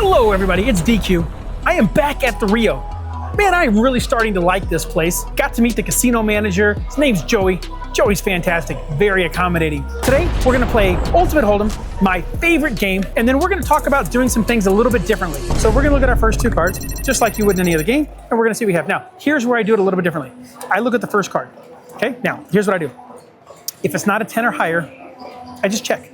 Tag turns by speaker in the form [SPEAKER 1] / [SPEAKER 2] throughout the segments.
[SPEAKER 1] Hello everybody, it's DQ. I am back at the Rio. Man, I am really starting to like this place. Got to meet the casino manager. His name's Joey. Joey's fantastic, very accommodating. Today, we're gonna play Ultimate Hold'em, my favorite game, and then we're gonna talk about doing some things a little bit differently. So we're gonna look at our first two cards, just like you would in any other game, and we're gonna see what we have. Now, here's where I do it a little bit differently. I look at the first card, okay? Now, here's what I do. If it's not a 10 or higher, I just check.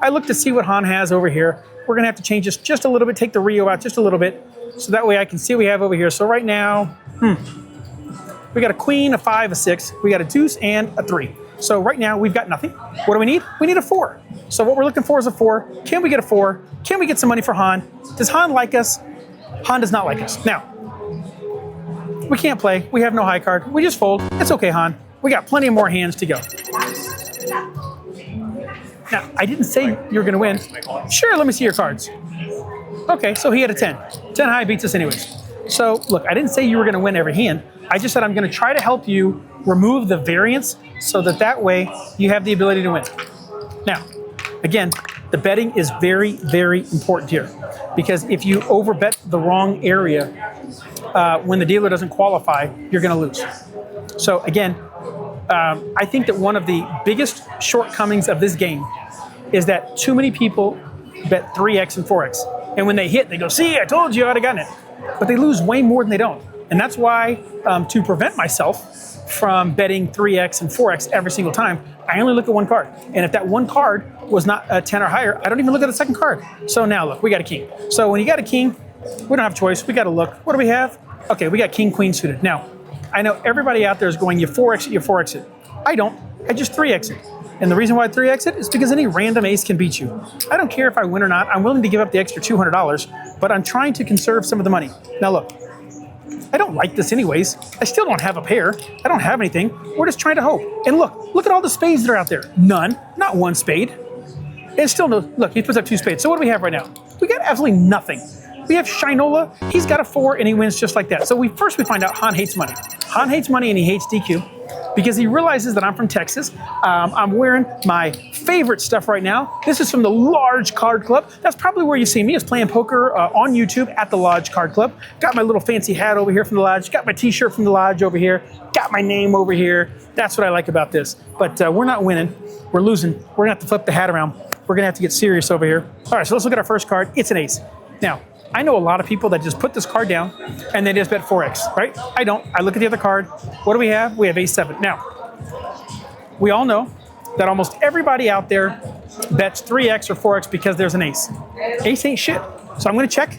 [SPEAKER 1] I look to see what Han has over here. We're gonna have to change this just a little bit, take the Rio out just a little bit, so that way I can see what we have over here. So right now, we got a queen, a 5, a 6, we got a deuce, and a 3. So right now, we've got nothing. What do we need? We need a 4. So what we're looking for is a 4. Can we get a 4? Can we get some money for Han? Does Han like us? Han does not like us. Now, we can't play. We have no high card. We just fold. It's okay, Han. We got plenty more hands to go. Now, I didn't say you were gonna win. Sure, let me see your cards. Okay, so he had a 10. 10 high beats us anyways. So look, I didn't say you were gonna win every hand. I just said I'm gonna try to help you remove the variance so that way you have the ability to win. Now, again, the betting is very, very important here because if you overbet the wrong area, when the dealer doesn't qualify, you're gonna lose. So again, I think that one of the biggest shortcomings of this game is that too many people bet 3x and 4x. And when they hit, they go, see, I told you I'd have gotten it. But they lose way more than they don't. And that's why, to prevent myself from betting 3x and 4x every single time, I only look at one card. And if that one card was not a 10 or higher, I don't even look at the second card. So now look, we got a king. So when you got a king, we don't have a choice. We got to look. What do we have? Okay, we got king, queen suited. Now, I know everybody out there is going, you 4x it, you 4x it. I don't. I just 3x it. And the reason why I 3x it is because any random ace can beat you. I don't care if I win or not. I'm willing to give up the extra $200, but I'm trying to conserve some of the money. Now look, I don't like this anyways. I still don't have a pair. I don't have anything. We're just trying to hope. And look at all the spades that are out there. None, not one spade. And still no, look, he puts up 2 spades. So what do we have right now? We got absolutely nothing. We have Shinola, he's got a 4 and he wins just like that. So we find out Han hates money. Han hates money and he hates DQ because he realizes that I'm from Texas. I'm wearing my favorite stuff right now. This is from the Lodge Card Club. That's probably where you see me, is playing poker on YouTube at the Lodge Card Club. Got my little fancy hat over here from the Lodge. Got my t-shirt from the Lodge over here. Got my name over here. That's what I like about this. But we're not winning, we're losing. We're gonna have to flip the hat around. We're gonna have to get serious over here. All right, so let's look at our first card. It's an ace. Now, I know a lot of people that just put this card down and they just bet 4x, right? I don't. I look at the other card. What do we have? We have ace-7. Now, we all know that almost everybody out there bets 3x or 4x because there's an ace. Ace ain't shit. So I'm gonna check.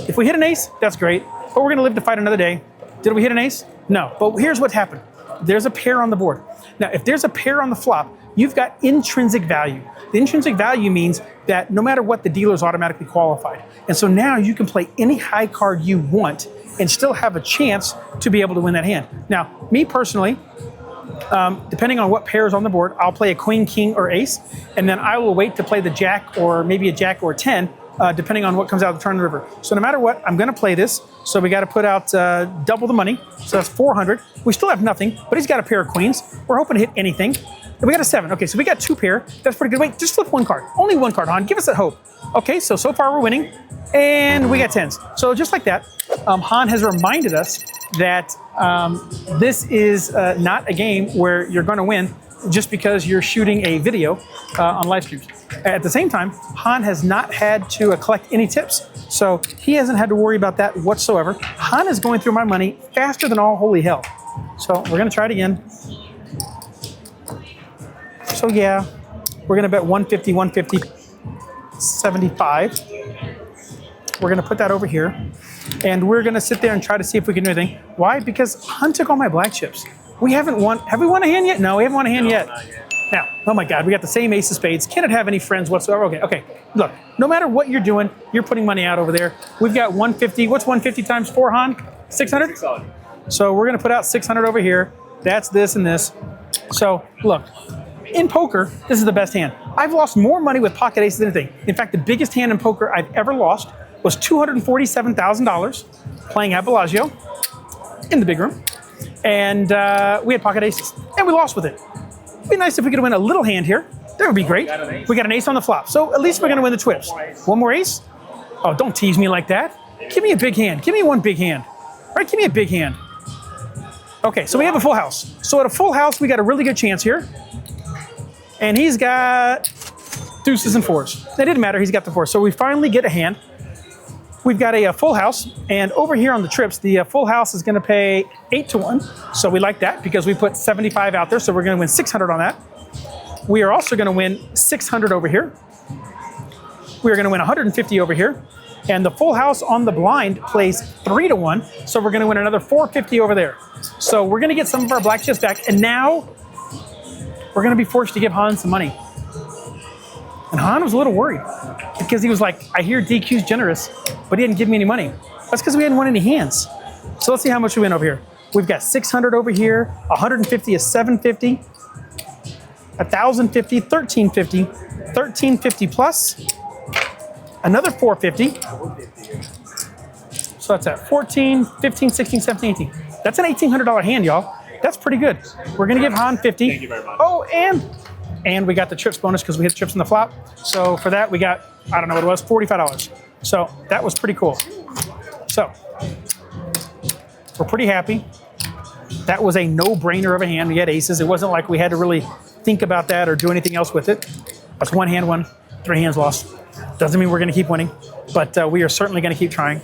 [SPEAKER 1] If we hit an ace, that's great, but we're gonna live to fight another day. Did we hit an ace? No, but here's what happened. There's a pair on the board. Now, if there's a pair on the flop, you've got intrinsic value. The intrinsic value means that no matter what, the dealer's automatically qualified. And so now you can play any high card you want and still have a chance to be able to win that hand. Now, me personally, depending on what pair is on the board, I'll play a queen, king, or ace, and then I will wait to play the jack or maybe a jack or 10, depending on what comes out of the turn of the river. So no matter what, I'm gonna play this. So we gotta put out double the money. So that's 400. We still have nothing, but he's got a pair of queens. We're hoping to hit anything. We got a 7. Okay, so we got 2 pair. That's pretty good. Wait, just flip one card. Only one card, Han. Give us that hope. Okay, so far we're winning. And we got 10s. So just like that, Han has reminded us that this is not a game where you're going to win just because you're shooting a video on live streams. At the same time, Han has not had to collect any tips. So he hasn't had to worry about that whatsoever. Han is going through my money faster than all holy hell. So we're going to try it again. So yeah, we're gonna bet 150, 150, 75. We're gonna put that over here. And we're gonna sit there and try to see if we can do anything. Why? Because Han took all my black chips. We haven't won, have we won a hand yet? No, we haven't won a hand yet. Now, oh my God, we got the same ace of spades. Cannot have any friends whatsoever. Okay, look, no matter what you're doing, you're putting money out over there. We've got 150, what's 150 times 4, Han? 600? So we're gonna put out 600 over here. That's this and this. So look, in poker, this is the best hand. I've lost more money with pocket aces than anything. In fact, the biggest hand in poker I've ever lost was $247,000 playing at Bellagio in the big room. And we had pocket aces, and we lost with it. It'd be nice if we could win a little hand here. That would be great. We got an ace on the flop, so at least we're gonna win the twips. One more ace, Oh, don't tease me like that. Give me a big hand. Give me one big hand. All right, give me a big hand. Okay, so we have a full house. So at a full house, we got a really good chance here. And he's got deuces and fours. It didn't matter, he's got the fours. So we finally get a hand. We've got a full house, and over here on the trips, the full house is gonna pay 8-1. So we like that because we put 75 out there, so we're gonna win 600 on that. We are also gonna win 600 over here. We are gonna win 150 over here. And the full house on the blind plays 3-1, so we're gonna win another 450 over there. So we're gonna get some of our black chips back, and now we're gonna be forced to give Han some money. And Han was a little worried because he was like, I hear DQ's generous, but he didn't give me any money. That's because we hadn't won any hands. So let's see how much we win over here. We've got 600 over here, 150 is 750, 1,050, 1,350, 1,350 plus, another 450. So that's at 14, 15, 16, 17, 18. That's an $1,800 hand, y'all. That's pretty good. We're gonna give Han 50.
[SPEAKER 2] Thank you very much.
[SPEAKER 1] Oh, and we got the trips bonus because we hit trips in the flop. So for that, we got, I don't know what it was, $45. So that was pretty cool. So we're pretty happy. That was a no-brainer of a hand. We had aces. It wasn't like we had to really think about that or do anything else with it. That's one hand won, 3 hands lost. Doesn't mean we're gonna keep winning, but we are certainly gonna keep trying.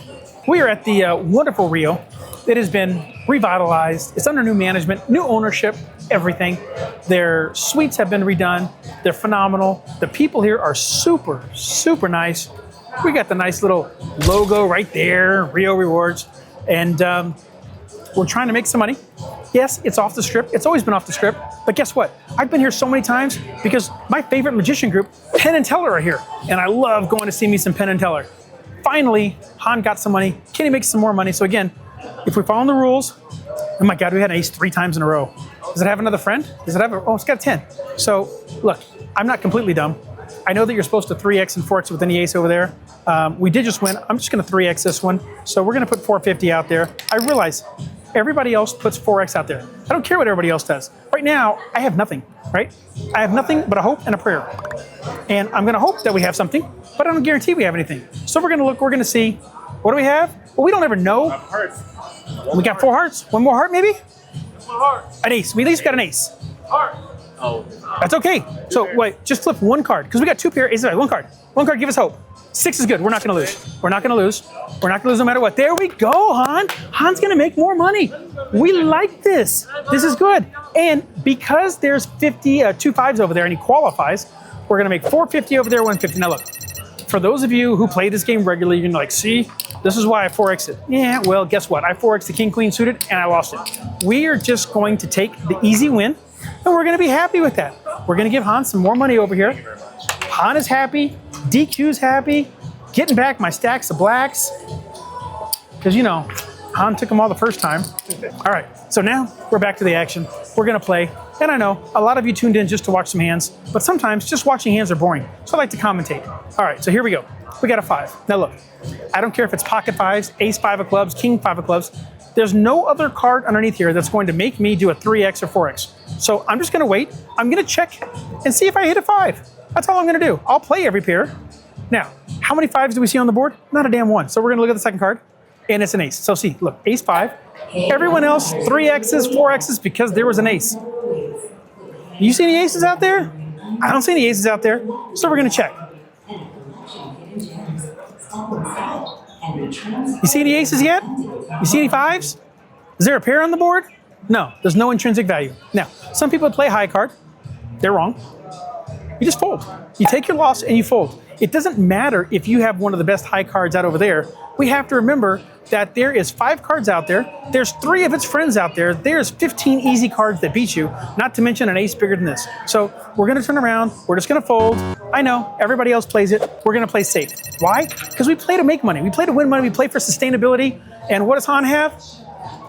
[SPEAKER 1] We are at the wonderful Rio. It has been revitalized. It's under new management, new ownership, everything. Their suites have been redone. They're phenomenal. The people here are super, super nice. We got the nice little logo right there, Rio Rewards. And we're trying to make some money. Yes, it's off the strip. It's always been off the strip. But guess what? I've been here so many times because my favorite magician group, Penn and Teller, are here. And I love going to see me some Penn and Teller. Finally, Han got some money. Kenny makes some more money. So again, if we follow the rules, oh my God, we had an ace 3 times in a row. Does it have another friend? Does it have oh, it's got a 10. So look, I'm not completely dumb. I know that you're supposed to 3x and 4x with any ace over there. We did just win. I'm just gonna 3x this one. So we're gonna put 450 out there. I realize everybody else puts 4x out there. I don't care what everybody else does. Right now, I have nothing, right? I have nothing but a hope and a prayer. And I'm gonna hope that we have something, but I don't guarantee we have anything. So we're gonna look, we're gonna see, what do we have? Well, we don't ever know. We got 4 hearts. One more heart, maybe? An ace. We at least got an ace.
[SPEAKER 2] Heart. Oh.
[SPEAKER 1] That's okay. So wait, just flip one card because we got 2 pair aces. One card. One card. Give us hope. 6 is good. We're not going to lose. We're not going to lose. We're not going to lose no matter what. There we go, Han. Han's going to make more money. We like this. This is good. And because there's 50, 2 5s over there, and he qualifies, we're going to make 450 over there, 150. Now look, for those of you who play this game regularly, you're going to like, see, this is why I 4x'd it. Yeah, well, guess what? I 4x'd the king, queen suited, and I lost it. We are just going to take the easy win, and we're going to be happy with that. We're going to give Han some more money over here. Han is happy. DQ's happy. Getting back my stacks of blacks. Because, you know, Han took them all the first time. All right, so now we're back to the action. We're going to play. And I know a lot of you tuned in just to watch some hands, but sometimes just watching hands are boring. So I like to commentate. All right, so here we go. We got a 5. Now look, I don't care if it's pocket 5s, ace 5 of clubs, king 5 of clubs. There's no other card underneath here that's going to make me do a 3x or 4x. So I'm just going to wait. I'm going to check and see if I hit a 5. That's all I'm going to do. I'll play every pair. Now, how many 5s do we see on the board? Not a damn one. So we're going to look at the second card, and it's an ace. So see, look, ace 5. Everyone else, 3x's, 4x's, because there was an ace. You see any aces out there? I don't see any aces out there. So we're going to check. You see any aces yet? You see any 5s? Is there a pair on the board? No, there's no intrinsic value. Now, some people play high card. They're wrong. You just fold. You take your loss and you fold. It doesn't matter if you have one of the best high cards out over there. We have to remember that there is 5 cards out there. There's 3 of its friends out there. There's 15 easy cards that beat you, not to mention an ace bigger than this. So we're going to turn around. We're just going to fold. I know everybody else plays it. We're going to play safe. Why? Because we play to make money. We play to win money. We play for sustainability. And what does Han have?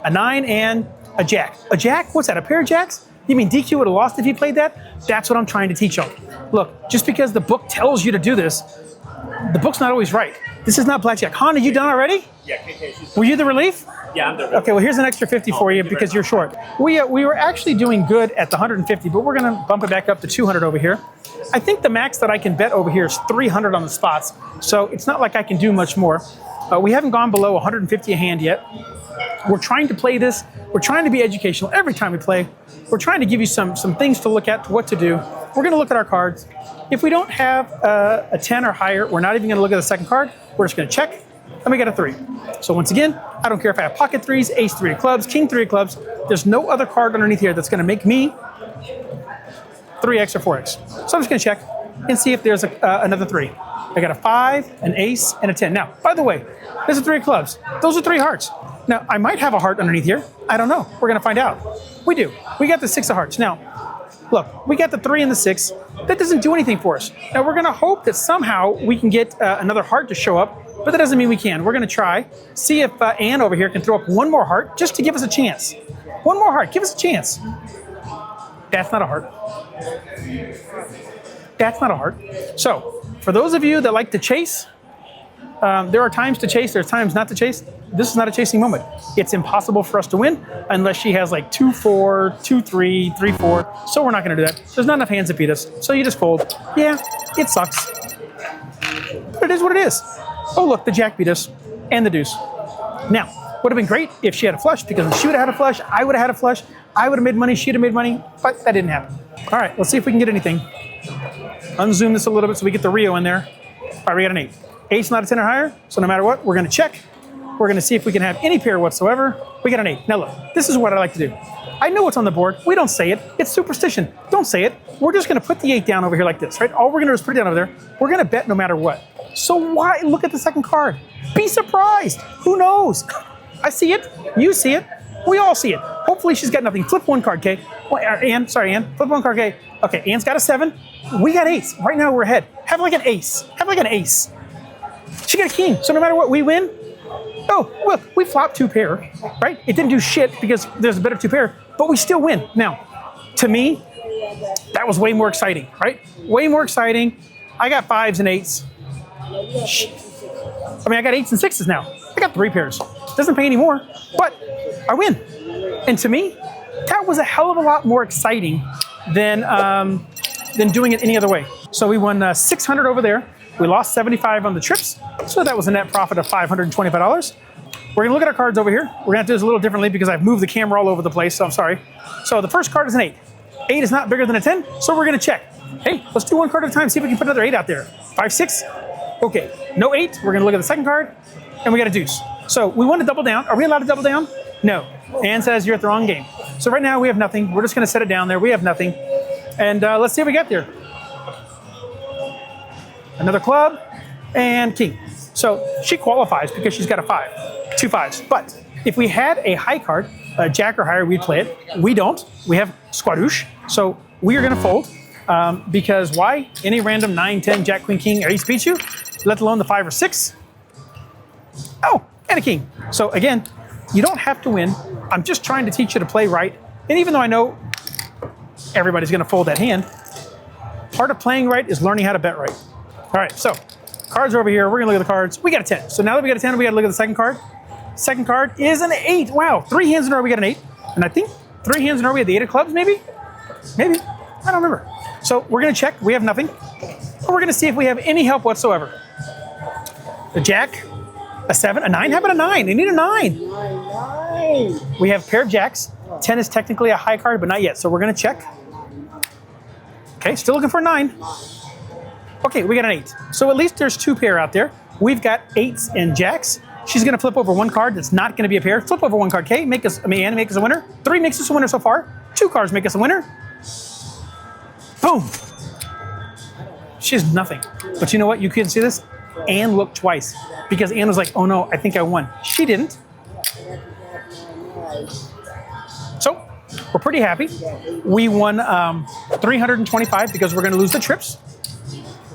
[SPEAKER 1] A 9 and a jack. A jack? What's that? A pair of jacks? You mean DQ would have lost if he played that? That's what I'm trying to teach y'all. Look, just because the book tells you to do this, the book's not always right. This is not blackjack. Han, are you done already?
[SPEAKER 2] Yeah, KK.
[SPEAKER 1] Were you the relief?
[SPEAKER 2] Yeah, I'm the
[SPEAKER 1] Okay, well, here's an extra 50 for you because you're short. We were actually doing good at the 150, but we're going to bump it back up to 200 over here. I think the max that I can bet over here is 300 on the spots, so it's not like I can do much more. We haven't gone below 150 a hand yet. We're trying to play this. We're trying to be educational every time we play. We're trying to give you some things to look at, what to do. We're going to look at our cards. If we don't have a 10 or higher, we're not even going to look at the second card. We're just going to check, and we get a 3. So once again, I don't care if I have pocket 3s, ace 3 of clubs, king 3 of clubs. There's no other card underneath here that's going to make me 3x or 4x. So I'm just going to check and see if there's another 3. I got a 5, an ace, and a 10. Now, by the way, there's a 3 of clubs. Those are 3 hearts. Now, I might have a heart underneath here. I don't know. We're going to find out. We do. We got the 6 of hearts. Now, look, we got the 3 and the 6. That doesn't do anything for us. Now, we're going to hope that somehow we can get another heart to show up, but that doesn't mean we can. We're going to try, see if Ann over here can throw up one more heart just to give us a chance. One more heart. Give us a chance. That's not a heart. That's not a heart. So, for those of you that like to chase, there are times to chase, there's times not to chase. This is not a chasing moment. It's impossible for us to win unless she has like 2-4, 2-3, 3-4. So we're not going to do that. There's not enough hands to beat us. So you just fold. Yeah, it sucks. But it is what it is. Oh, look, the jack beat us and the deuce. Now, would have been great if she had a flush, because if she would have had a flush, I would have had a flush. I would have made money, she'd have made money, but that didn't happen. All right, let's see if we can get anything. Unzoom this a little bit so we get the Rio in there. All right, we got an 8. 8's not a 10 or higher, so no matter what, we're going to check. We're going to see if we can have any pair whatsoever. We got an 8. Now look, this is what I like to do. I know what's on the board. We don't say it. It's superstition. Don't say it. We're just going to put the 8 down over here like this, right? All we're going to do is put it down over there. We're going to bet no matter what. So why look at the second card? Be surprised. Who knows? I see it. You see it. We all see it. Hopefully she's got nothing. Flip one card, okay? Ann, flip one card, okay? Okay, Ann's got a 7. We got 8s. Right now we're ahead. Have like an ace. Have like an ace. She got a king. So no matter what, we win. Oh, look, we flopped 2 pair, right? It didn't do shit because there's a better 2 pair, but we still win. Now, to me, that was way more exciting, right? Way more exciting. I got 5s and 8s. I mean, I got 8s and 6s now. I got 3 pairs. Doesn't pay any more, but I win. And to me, that was a hell of a lot more exciting than doing it any other way. So we won 600 over there. We lost 75 on the trips, so that was a net profit of $525. We're gonna look at our cards over here. We're gonna have to do this a little differently because I've moved the camera all over the place, so I'm sorry. So the first card is an 8. 8 is not bigger than a 10, so we're gonna check. Hey, let's do one card at a time, see if we can put another 8 out there. 5, 6, okay, no 8. We're gonna look at the second card, and we got a deuce. So we want to double down. Are we allowed to double down? No. Ann says you're at the wrong game. So right now we have nothing. We're just gonna set it down there. We have nothing. And let's see what we got there. Another club, and king. So she qualifies because she's got a 5, 2 5s. But if we had a high card, a jack or higher, we'd play it. We don't. We have squadouche. So we are going to fold because why? Any random 9, 10, jack, queen, king, or ace beats you, let alone the 5 or 6. Oh, and a king. So again, you don't have to win. I'm just trying to teach you to play right. And even though I know everybody's going to fold that hand, part of playing right is learning how to bet right. All right, so cards are over here. We're gonna look at the cards. We got a 10. So now that we got a 10, we gotta look at the second card. Second card is an 8. Wow, 3 hands in a row, we got an 8. And I think 3 hands in a row, we had the 8 of clubs, maybe? Maybe, I don't remember. So we're gonna check, we have nothing. But we're gonna see if we have any help whatsoever. The jack, a 7, a 9, how about a 9? They need a 9. 9. We have pair of jacks. 10 is technically a high card, but not yet. So we're gonna check. Okay, still looking for a 9. Okay, we got an 8. So at least there's 2 pair out there. We've got 8s and jacks. She's gonna flip over 1 card that's not gonna be a pair. Flip over 1 card, okay? Ann make us a winner. 3 makes us a winner so far. 2 cards make us a winner. Boom. She has nothing. But you know what? You couldn't see this. Ann looked twice because Ann was like, oh no, I think I won. She didn't. So we're pretty happy. We won 325 because we're gonna lose the trips.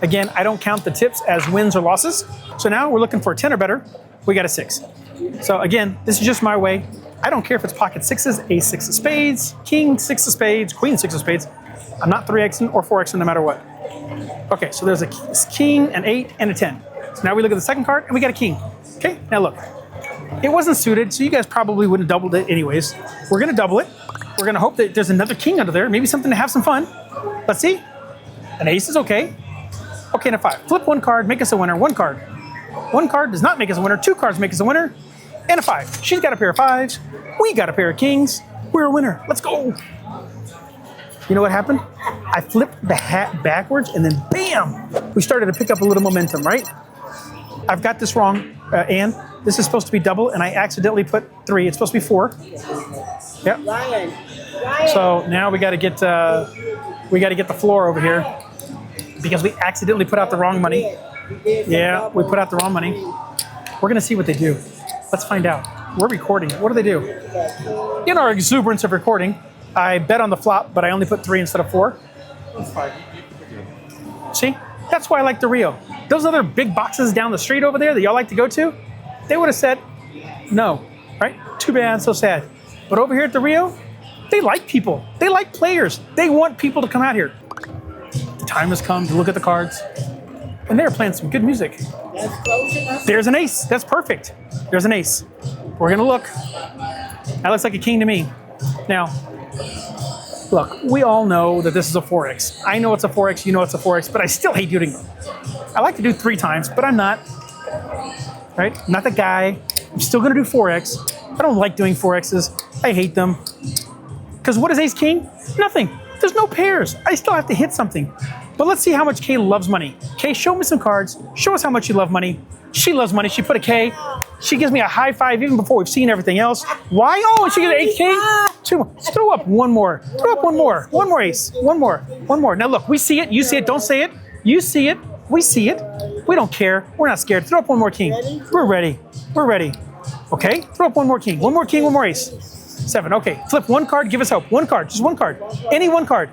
[SPEAKER 1] Again, I don't count the tips as wins or losses. So now we're looking for a 10 or better. We got a 6. So again, this is just my way. I don't care if it's pocket 6s, ace 6 of spades, king 6 of spades, queen 6 of spades. I'm not 3xing or 4xing no matter what. Okay, so there's a king, an 8, and a 10. So now we look at the second card, and we got a king. Okay, now look. It wasn't suited, so you guys probably wouldn't have doubled it anyways. We're gonna double it. We're gonna hope that there's another king under there, maybe something to have some fun. Let's see. An ace is okay. Okay, and a 5. Flip 1 card, make us a winner. 1 card. 1 card does not make us a winner. 2 cards make us a winner. And a 5. She's got a pair of 5s. We got a pair of kings. We're a winner. Let's go. You know what happened? I flipped the hat backwards, and then bam! We started to pick up a little momentum, right? I've got this wrong, Anne. This is supposed to be double, and I accidentally put 3. It's supposed to be 4. Yep.
[SPEAKER 2] Ryan.
[SPEAKER 1] So now we got to get the floor over here because we accidentally put out the wrong money. Yeah, we put out the wrong money. We're gonna see what they do. Let's find out. We're recording. What do they do? In our exuberance of recording, I bet on the flop, but I only put 3 instead of 4. See? That's why I like the Rio. Those other big boxes down the street over there that y'all like to go to, they would have said no, right? Too bad, so sad. But over here at the Rio, they like people. They like players. They want people to come out here. The time has come to look at the cards. And they're playing some good music. There's an ace. That's perfect. There's an ace. We're gonna look. That looks like a king to me. Now, look, we all know that this is a 4X. I know it's a 4X, you know it's a 4X, but I still hate doing it. I like to do 3 times, but I'm not. Right? I'm not the guy. I'm still gonna do 4X. I don't like doing 4Xs. I hate them. Because what is ace king? Nothing. There's no pairs. I still have to hit something. But let's see how much Kay loves money. Kay, show me some cards. Show us how much you love money. She loves money. She put a K. She gives me a high five even before we've seen everything else. Why? Oh, she got an 8K. 2 more. Throw up one more. Throw up one more. One more ace. One more. One more. Now look, we see it. You see it. Don't say it. You see it. We see it. We don't care. We're not scared. Throw up one more king. We're ready. We're ready. Okay? Throw up one more king. One more king. One more ace. 7. Okay. Flip 1 card. Give us hope. 1 card. Just 1 card. Any 1 card.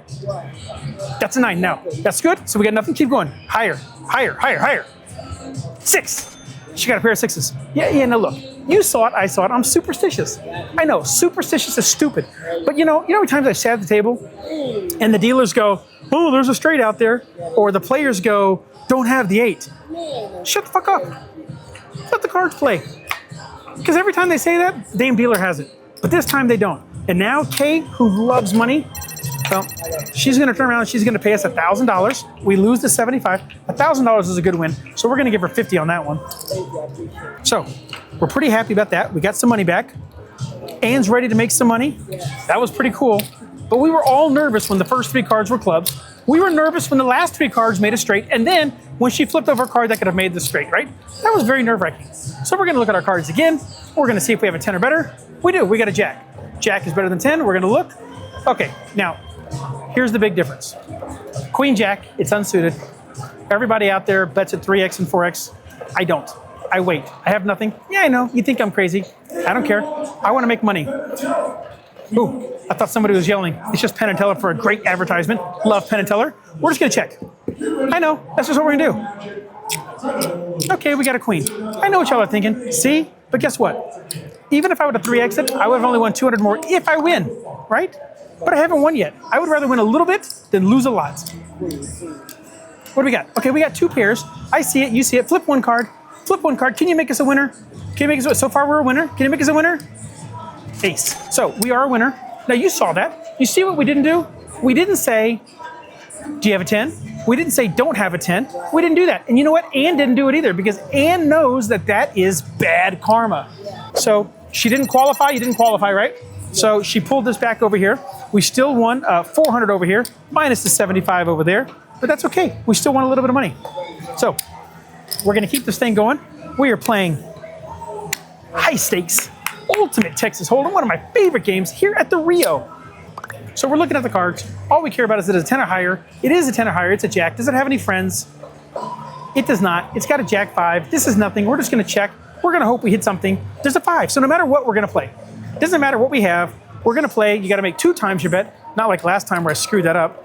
[SPEAKER 1] That's a 9 now. That's good. So we got nothing. Keep going. Higher. Higher. Higher. Higher. 6. She got a pair of 6s. Yeah, now look. You saw it. I saw it. I'm superstitious. I know. Superstitious is stupid. But you know how many times I sat at the table and the dealers go, oh, there's a straight out there. Or the players go, don't have the 8. Shut the fuck up. Let the cards play. Because every time they say that, damn dealer has it. But this time they don't. And now Kay, who loves money, well, she's going to turn around and she's going to pay us $1,000. We lose the 75. $1,000 is a good win. So we're going to give her 50 on that one. So we're pretty happy about that. We got some money back. Anne's ready to make some money. That was pretty cool. But we were all nervous when the first 3 cards were clubs. We were nervous when the last 3 cards made a straight. And then when she flipped over a card that could have made the straight, right? That was very nerve-wracking. So we're going to look at our cards again. We're going to see if we have a 10 or better. We do. We got a jack. Jack is better than 10. We're going to look. Okay, now, here's the big difference. Queen Jack, it's unsuited. Everybody out there bets at 3X and 4X. I don't. I wait. I have nothing. Yeah, I know. You think I'm crazy. I don't care. I want to make money. Ooh, I thought somebody was yelling. It's just Penn & Teller for a great advertisement. Love Penn & Teller. We're just going to check. I know. That's just what we're going to do. Okay, we got a queen. I know what y'all are thinking. See? But guess what? Even if I would have 3X'd it, I would have only won 200 more if I win, right? But I haven't won yet. I would rather win a little bit than lose a lot. What do we got? Okay, we got 2 pairs. I see it. You see it. Flip 1 card. Flip 1 card. Can you make us a winner? Can you make us? So far, we're a winner. Can you make us a winner? Ace. So we are a winner. Now you saw that. You see what we didn't do? We didn't say, do you have a 10? We didn't say don't have a 10. We didn't do that. And you know what? Anne didn't do it either because Anne knows that that is bad karma. So she didn't qualify. You didn't qualify, right? So she pulled this back over here. We still won 400 over here, minus the 75 over there. But that's okay. We still won a little bit of money. So we're going to keep this thing going. We are playing high stakes, ultimate Texas Hold'em, one of my favorite games here at the Rio. So we're looking at the cards. All we care about is that it's a 10 or higher. It is a 10 or higher. It's a jack. Does it have any friends? It does not. It's got a jack 5. This is nothing. We're just going to check. We're going to hope we hit something. There's a 5. So no matter what, we're going to play. It doesn't matter what we have. We're going to play. You got to make 2 times your bet. Not like last time where I screwed that up.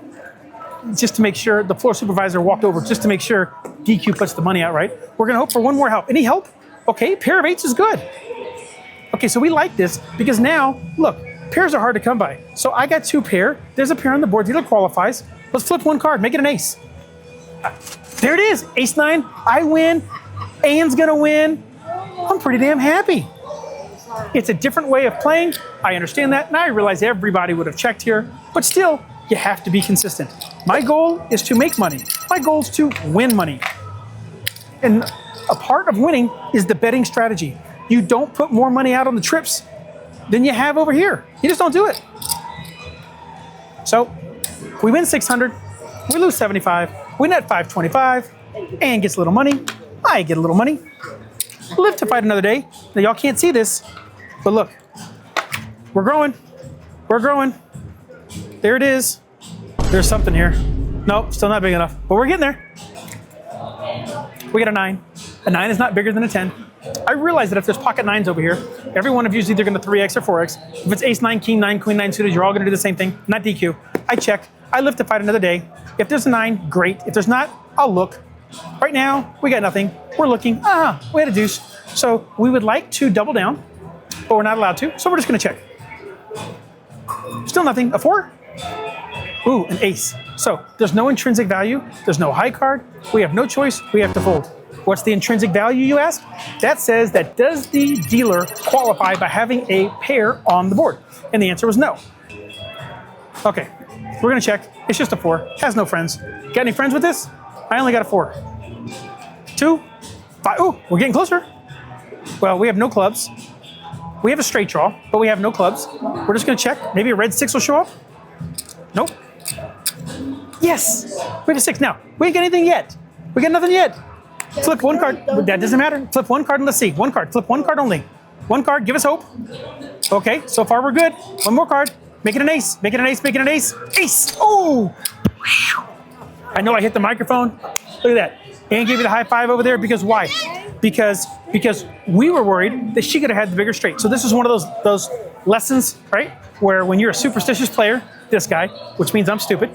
[SPEAKER 1] Just to make sure the floor supervisor walked over just to make sure DQ puts the money out right. We're going to hope for one more help. Any help? Okay, pair of 8s is good. Okay, so we like this because now, look, pairs are hard to come by. So I got 2 pair. There's a pair on the board. Dealer qualifies. Let's flip 1 card. Make it an ace. There it is. Ace 9. I win. Anne's going to win. I'm pretty damn happy. It's a different way of playing. I understand that, and I realize everybody would have checked here, but still, you have to be consistent. My goal is to make money. My goal is to win money. And a part of winning is the betting strategy. You don't put more money out on the trips than you have over here. You just don't do it. So we win 600, we lose 75, we net 525, and gets a little money. I get a little money. Live to fight another day. Now y'all can't see this, but look, we're growing. We're growing. There it is. There's something here. Nope, still not big enough, but we're getting there. We got a 9. A 9 is not bigger than a 10. I realize that if there's pocket 9s over here, every one of you is either going to 3x or 4x. If it's ace 9, king 9, queen 9 suited, you're all going to do the same thing, not DQ. I check. I live to fight another day. If there's a 9, great. If there's not, I'll look. Right now, we got nothing. We're looking. We had a deuce. So we would like to double down, but we're not allowed to, so we're just going to check. Still nothing. A 4? Ooh, an ace. So there's no intrinsic value. There's no high card. We have no choice. We have to fold. What's the intrinsic value, you ask? That says that does the dealer qualify by having a pair on the board? And the answer was no. Okay, we're going to check. It's just a 4. Has no friends. Got any friends with this? I only got a 4. 2, 5. Ooh, we're getting closer. Well, we have no clubs. We have a straight draw, but we have no clubs. We're just going to check. Maybe a red 6 will show up. Nope. Yes, we have a 6. Now, we ain't got anything yet. We got nothing yet. Flip one card. That doesn't matter. Flip one card and let's see. One card. Flip one card only. One card. Give us hope. Okay, so far we're good. One more card. Make it an ace. Make it an ace. Make it an ace. Ace. Oh! I know I hit the microphone. Look at that. And gave you the high five over there because why? Because we were worried that she could have had the bigger straight. So this is one of those lessons, right? Where when you're a superstitious player, this guy, which means I'm stupid,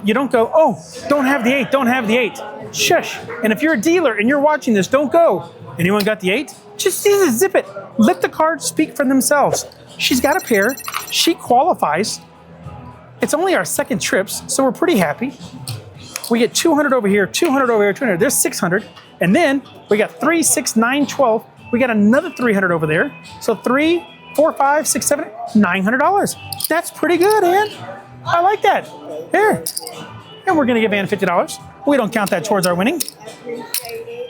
[SPEAKER 1] you don't go, oh, don't have the 8, don't have the 8. Shush. And if you're a dealer and you're watching this, don't go, anyone got the 8? Just zip it. Let the cards speak for themselves. She's got a pair. She qualifies. It's only our second trips, so we're pretty happy. We get 200 over here, 200 over here, 200. There's 600. And then we got 3, 6, 9, 12. We got another 300 over there. So 3, 4, 5, 6, 7, $900. That's pretty good, Ann. I like that. Here. And we're going to give Ann $50. We don't count that towards our winning.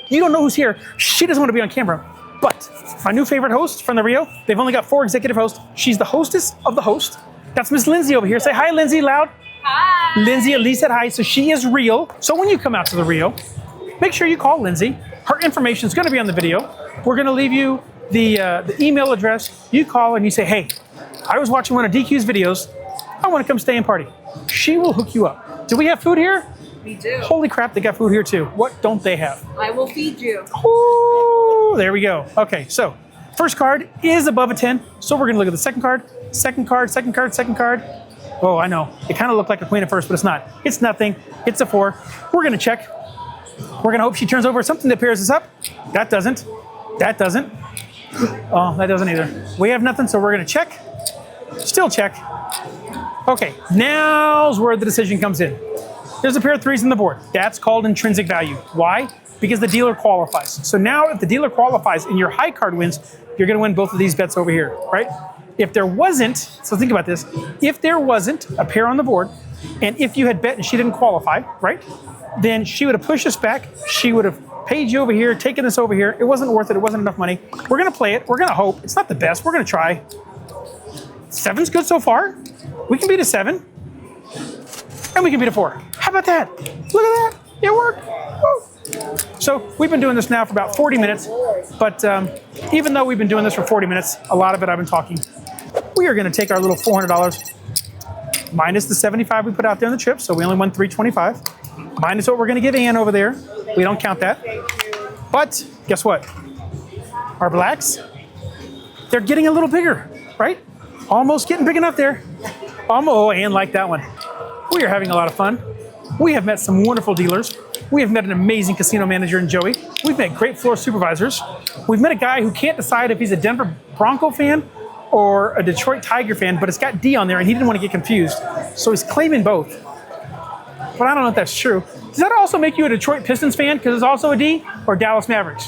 [SPEAKER 1] You don't know who's here. She doesn't want to be on camera. But my new favorite host from the Rio, they've only got 4 executive hosts. She's the hostess of the host. That's Miss Lindsay over here. Say hi, Lindsay, loud.
[SPEAKER 2] Hi.
[SPEAKER 1] Lindsay at least said hi, so she is real. So when you come out to the Rio, make sure you call Lindsay. Her information is going to be on the video. We're going to leave you the email address. You call and you say, hey, I was watching one of DQ's videos. I want to come stay and party. She will hook you up. Do we have food here?
[SPEAKER 2] We do.
[SPEAKER 1] Holy crap, they got food here too. What don't they have?
[SPEAKER 2] I will feed you.
[SPEAKER 1] Ooh, there we go. Okay, so first card is above a 10. So we're going to look at the second card. Second card, second card, second card. Oh, I know. It kind of looked like a queen at first, but it's not. It's nothing. It's a 4. We're going to check. We're going to hope she turns over something that pairs us up. That doesn't. That doesn't. Oh, that doesn't either. We have nothing, so we're going to check. Still check. Okay, now's where the decision comes in. There's a pair of 3s on the board. That's called intrinsic value. Why? Because the dealer qualifies. So now if the dealer qualifies and your high card wins, you're going to win both of these bets over here, right? If there wasn't, so think about this, if there wasn't a pair on the board, and if you had bet and she didn't qualify, right, then she would have pushed us back, she would have paid you over here, taken this over here, it wasn't worth it, it wasn't enough money. We're gonna play it, we're gonna hope, it's not the best, we're gonna try. 7's good so far. We can beat a 7, and we can beat a 4. How about that? Look at that, it worked. Woo. So we've been doing this now for about 40 minutes, but even though we've been doing this for 40 minutes, a lot of it I've been talking. We are going to take our little $400 minus the 75 we put out there on the trip, so we only won 325. Minus what we're going to give Ann over there. We don't count that. But guess what? Our blacks, they're getting a little bigger, right? Almost getting big enough there. Almost. Oh, Ann liked that one. We are having a lot of fun. We have met some wonderful dealers. We have met an amazing casino manager in Joey. We've met great floor supervisors. We've met a guy who can't decide if he's a Denver Bronco fan or a Detroit Tiger fan, but it's got D on there and he didn't want to get confused. So he's claiming both. But I don't know if that's true. Does that also make you a Detroit Pistons fan because it's also a D, or Dallas Mavericks?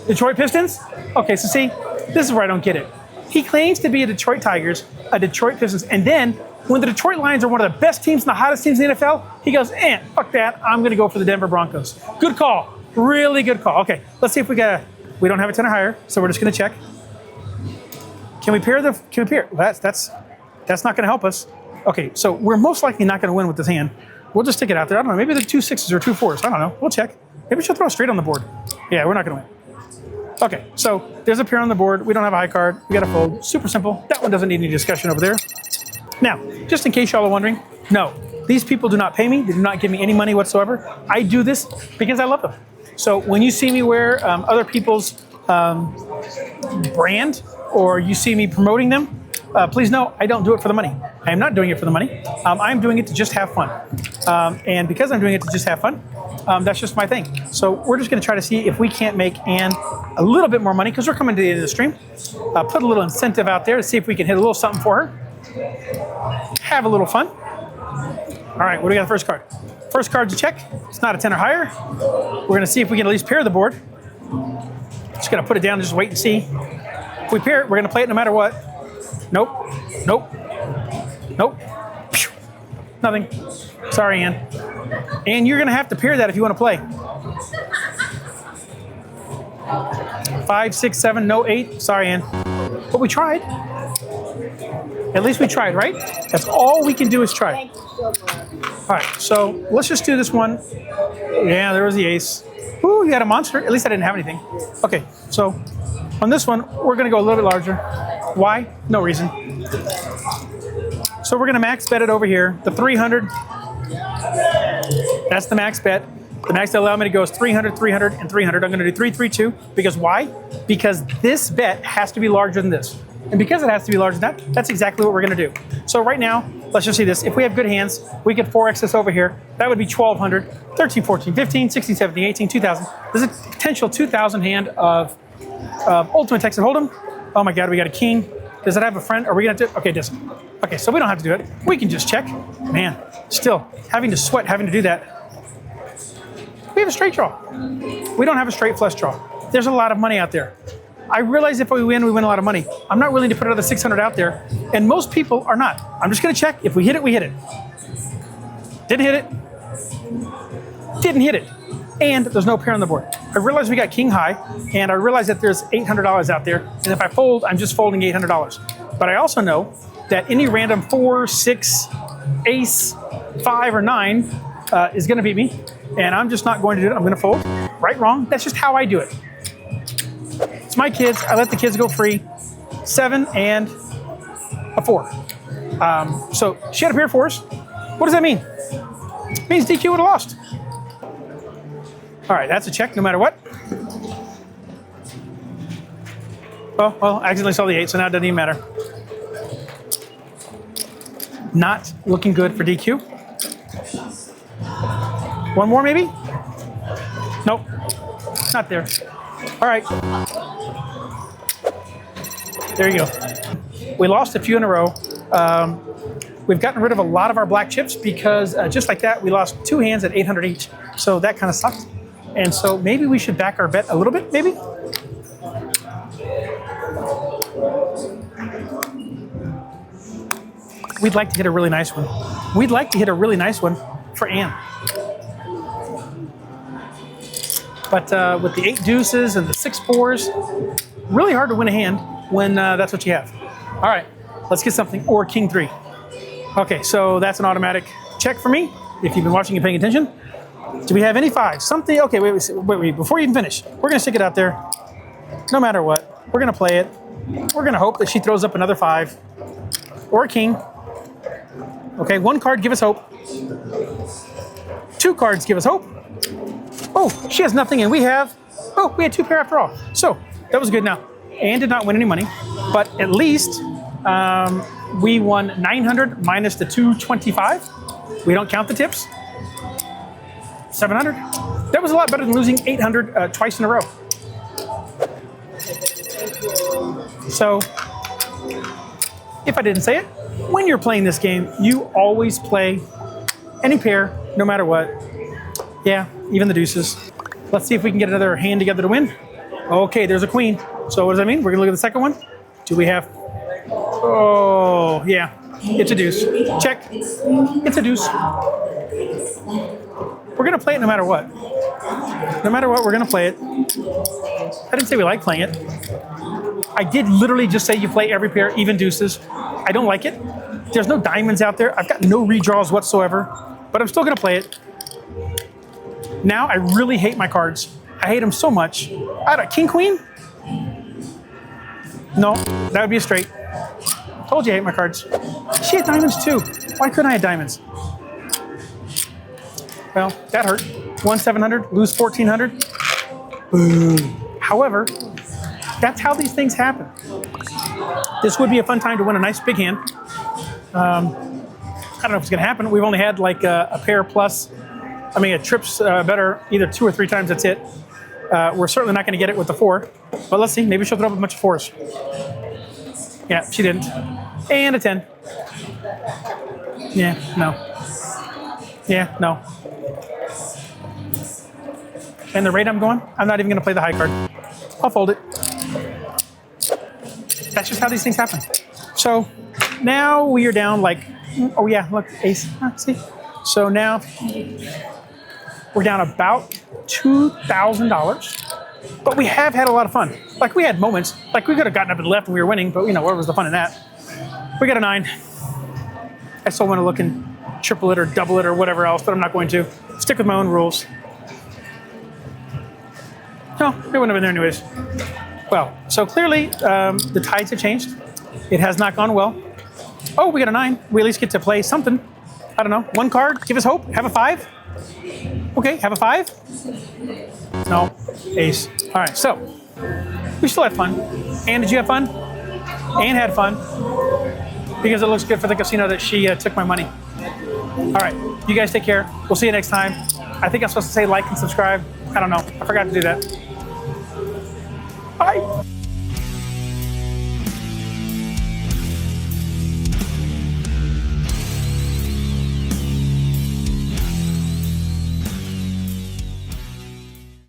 [SPEAKER 1] Detroit Pistons? Okay, so see, this is where I don't get it. He claims to be a Detroit Tigers, a Detroit Pistons, and then when the Detroit Lions are one of the best teams and the hottest teams in the NFL, he goes, fuck that, I'm going to go for the Denver Broncos. Good call. Really good call. Okay, let's see if we don't have a 10 or higher, so we're just going to check. Can we pair? That's not going to help us. Okay, so we're most likely not going to win with this hand. We'll just stick it out there. I don't know, maybe the 2 6s or 2 4s. I don't know. We'll check. Maybe she'll throw straight on the board. Yeah, we're not going to win. Okay, so there's a pair on the board. We don't have a high card. We got to fold. Super simple. That one doesn't need any discussion over there. Now, just in case y'all are wondering, no, these people do not pay me. They do not give me any money whatsoever. I do this because I love them. So when you see me wear other people's brand or you see me promoting them, please know I don't do it for the money. I am not doing it for the money. I'm doing it to just have fun. And because I'm doing it to just have fun, that's just my thing. So we're just going to try to see if we can't make Ann a little bit more money because we're coming to the end of the stream. Put a little incentive out there to see if we can hit a little something for her. Have a little fun. All right, what do we got the first card? First card to check. It's not a 10 or higher. We're going to see if we can at least pair the board. Just going to put it down and just wait and see. If we pair it, we're going to play it no matter what. Nope. Nope. Nope. Pew. Nothing. Sorry, Ann. And you're going to have to pair that if you want to play. 5, 6, 7, no 8. Sorry, Ann. But we tried. At least we tried, right? That's all we can do is try. All right, so let's just do this one. Yeah, there was the ace. Ooh, you had a monster. At least I didn't have anything. Okay, so on this one, we're going to go a little bit larger. Why? No reason. So we're going to max bet it over here. The 300. That's the max bet. The max that allow me to go is 300, 300, and 300. I'm going to do 332. Because why? Because this bet has to be larger than this. And because it has to be larger than that, that's exactly what we're going to do. So right now, let's just see this. If we have good hands, we could 4x this over here. That would be 1,200, 13, 14, 15, 16, 17, 18, 2,000. There's a potential 2,000 hand of Ultimate Texas Hold'em. Oh my God, we got a king. Does it have a friend? Are we going to do it? Okay, it doesn't. Okay, so we don't have to do it. We can just check. Man, still, having to sweat, having to do that. We have a straight draw. We don't have a straight flush draw. There's a lot of money out there. I realize if we win a lot of money. I'm not willing to put another 600 out there, and most people are not. I'm just going to check. If we hit it, we hit it. Didn't hit it. Didn't hit it. And there's no pair on the board. I realize we got king high, and I realize that there's $800 out there, and if I fold, I'm just folding $800. But I also know that any random 4, 6, ace, 5, or 9 is going to beat me, and I'm just not going to do it. I'm going to fold. Right, wrong. That's just how I do it. It's my kids. I let the kids go free. 7 and a 4. So she had a pair of 4s. What does that mean? It means DQ would have lost. All right, that's a check no matter what. Oh, well, I accidentally saw the 8, so now it doesn't even matter. Not looking good for DQ. One more, maybe? Nope, not there. All right. There you go. We lost a few in a row. We've gotten rid of a lot of our black chips because just like that, we lost 2 hands at 800 each. So that kind of sucked. And so maybe we should back our bet a little bit, maybe? We'd like to hit a really nice one. We'd like to hit a really nice one for Ann. But with the 8 deuces and the 6 fours, really hard to win a hand when that's what you have. All right, let's get something, or king 3. Okay, so that's an automatic check for me, if you've been watching and paying attention. Do we have any 5s? Something, okay, wait, before you even finish, we're gonna stick it out there, no matter what. We're gonna play it. We're gonna hope that she throws up another 5, or a king. Okay, 1 card, give us hope. 2 cards, give us hope. Oh, she has nothing, and we had 2 pair after all. So that was good. Now, Ann did not win any money, but at least we won 900 minus the 225. We don't count the tips. 700. That was a lot better than losing 800 twice in a row. So, if I didn't say it, when you're playing this game, you always play any pair, no matter what. Yeah, even the deuces. Let's see if we can get another hand together to win. Okay, there's a queen. So what does that mean? We're gonna look at the second one. Do we have? Oh, yeah. It's a deuce. Check. It's a deuce. We're gonna play it no matter what. No matter what, we're gonna play it. I didn't say we like playing it. I did literally just say you play every pair, even deuces. I don't like it. There's no diamonds out there. I've got no redraws whatsoever, but I'm still gonna play it. Now I really hate my cards. I hate them so much. I don't, king, queen? No, that would be a straight. Told you I hate my cards. She had diamonds too. Why couldn't I have diamonds? Well, that hurt. Won 700, lose 1,400. Boom. However, that's how these things happen. This would be a fun time to win a nice big hand. I don't know if it's gonna happen. We've only had like a pair plus, a trips better either 2 or 3 times, that's it. We're certainly not gonna get it with the 4, but let's see, maybe she'll throw up a bunch of 4s. Yeah, she didn't. And a 10. Yeah, no. Yeah, no. And the rate I'm going, I'm not even gonna play the high card. I'll fold it. That's just how these things happen. So now we are down like, oh yeah, look, ace, see? So now we're down about $2,000, but we have had a lot of fun. Like we had moments, like we could have gotten up and left and we were winning, but where was the fun in that? We got a 9. I still want to look and triple it or double it or whatever else, but I'm not going to. Stick with my own rules. No, it wouldn't have been there anyways. Well, so clearly the tides have changed. It has not gone well. Oh, we got a 9. We at least get to play something. I don't know, 1 card, give us hope, have a 5. Okay, have a 5. No, ace. All right, so we still had fun. And did you have fun? Anne had fun because it looks good for the casino that she took my money. All right, you guys take care. We'll see you next time. I think I'm supposed to say like and subscribe. I don't know. I forgot to do that. Bye.